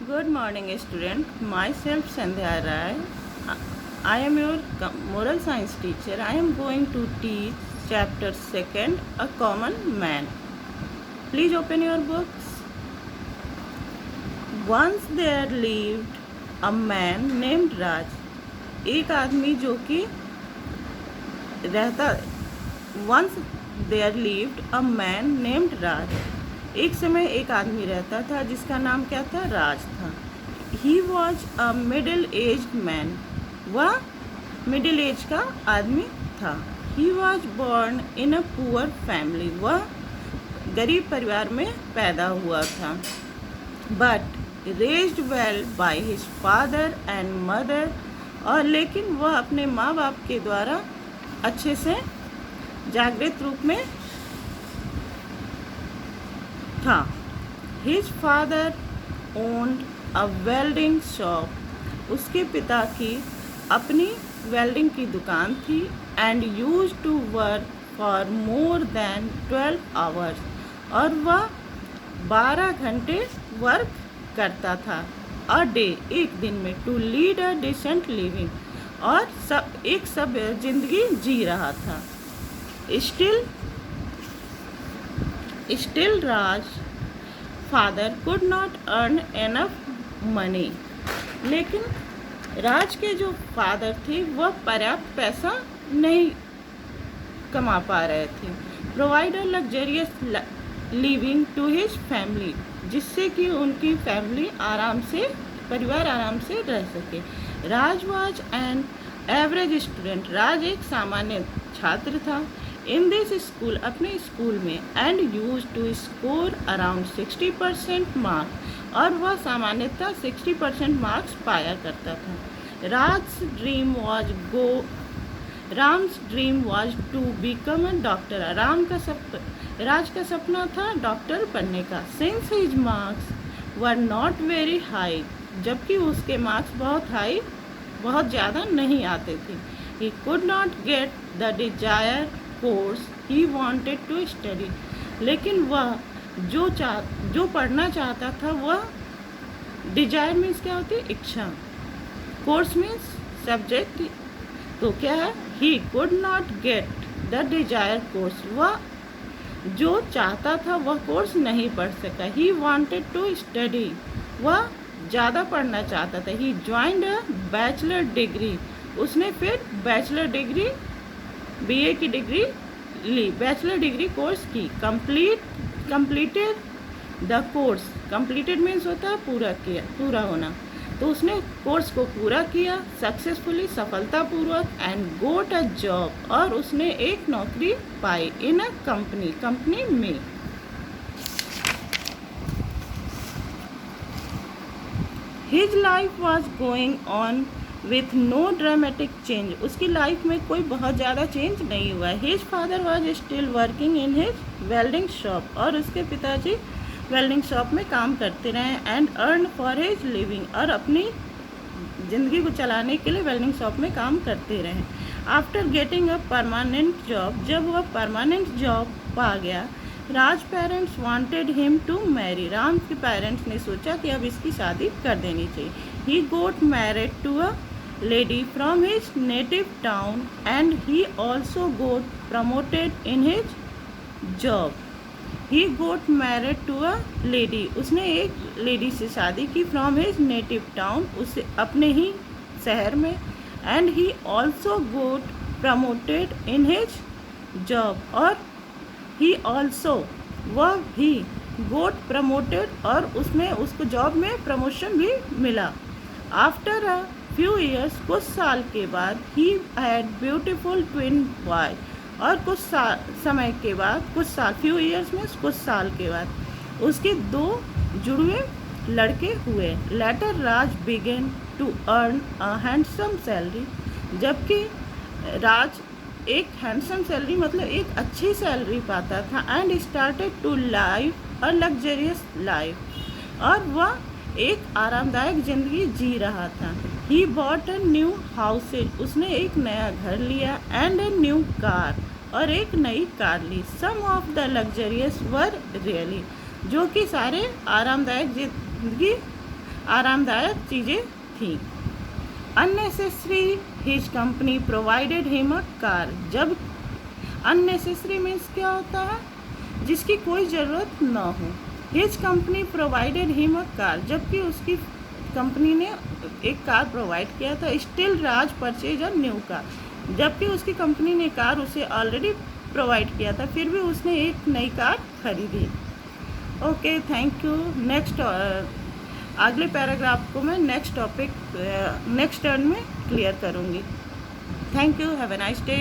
Good morning, student. Myself Sandhya Rai. I am your moral science teacher. I am going to teach chapter second, A Common Man. Please open your books. Once there lived a man named Raj. एक आदमी जो कि रहता Once there lived a man named Raj. एक समय एक आदमी रहता था जिसका नाम क्या था? राज था. He was a middle aged man. वह मिडिल एज का आदमी था. He was born in a poor family. वह गरीब परिवार में पैदा हुआ था. But raised well by his father and mother. और लेकिन वह अपने माँ बाप के द्वारा अच्छे से जागृत रूप में था. His father owned a welding shop. उसके पिता की अपनी वेल्डिंग की दुकान थी. And used to work for more than 12 hours. और वह 12 घंटे वर्क करता था. A day, एक दिन में. To lead a decent living. और एक सभ्य जिंदगी जी रहा था. Still Raj father could not earn enough money. लेकिन राज के जो फादर थे वह पर्याप्त पैसा नहीं कमा पा रहे थे. Provide a luxurious living to his family. जिससे कि उनकी फैमिली परिवार आराम से रह सके. Raj was an average student. Raj एक सामान्य छात्र था. इन दिस स्कूल, अपने स्कूल में. And use to score around 60% marks. और वह सामान्यतः 60% मार्क्स पाया करता था. Ram's dream was to become a doctor. Raj का सपना था डॉक्टर बनने का. Since his marks were not very high. जबकि उसके मार्क्स बहुत ज़्यादा नहीं आते थे. He could not get the desire course he wanted to study. लेकिन वह जो पढ़ना चाहता था वह डिजायर मीन्स क्या होती है? इच्छा. Course means subject. तो क्या है? He could not get the desire course. वह जो चाहता था वह कोर्स नहीं पढ़ सका. He wanted to study. वह ज़्यादा पढ़ना चाहता था. He joined a bachelor degree. उसने फिर बैचलर डिग्री बीए की डिग्री ली. बैचलर डिग्री कोर्स की. Completed the course. Completed means होता है पूरा होना. तो उसने कोर्स को पूरा किया सक्सेसफुली, सफलतापूर्वक. And got a job. और उसने एक नौकरी पाई इन अ कंपनी में. His life was going on with no dramatic change. उसकी लाइफ में कोई बहुत ज़्यादा चेंज नहीं हुआ. His father was still working in his welding shop. और उसके पिताजी वेल्डिंग शॉप में काम करते रहे. And earn for his living. और अपनी ज़िंदगी को चलाने के लिए वेल्डिंग शॉप में काम करते रहे. After getting a permanent job. जब वह परमानेंट जॉब पा गया. Raj parents wanted him to marry. Ram के पेरेंट्स ने सोचा कि अब इसकी शादी कर देनी चाहिए. He got married to a lady from his native town and he also got promoted in his job. He got married to a lady. उसने एक लेडी से शादी की from his native town. उसे अपने ही शहर में. and he also got promoted in his job. और he also वह भी got promoted और उसको जॉब में प्रमोशन भी मिला. After a few years. कुछ साल के बाद. He had beautiful twin boy. और कुछ समय के बाद, फ्यू ईयर्स में कुछ साल के बाद उसके 2 जुड़वे लड़के हुए. Later Raj began to earn a handsome salary. जबकि राज एक हैंडसम सैलरी मतलब एक अच्छी सैलरी पाता था. And started to live a luxurious life. और वह एक आरामदायक जिंदगी जी रहा था. He bought a new houses. उसने एक नया घर लिया. And a new car. और एक नई कार ली. Some of the luxurious were really. जो कि सारे आरामदायक चीज़ें थी। Unnecessary his company provided him a car. जब अननेसेसरी मीन्स क्या होता है, जिसकी कोई ज़रूरत ना हो। His company provided him a car, जबकि उसकी कंपनी ने एक कार प्रोवाइड किया था। Still Raj purchase a new car, जबकि उसकी कंपनी ने कार उसे ऑलरेडी प्रोवाइड किया था, फिर भी उसने एक नई कार खरीदी। Okay, thank you. नेक्स्ट अगले पैराग्राफ को मैं नेक्स्ट टर्न में क्लियर करूँगी। Thank you, have a nice day.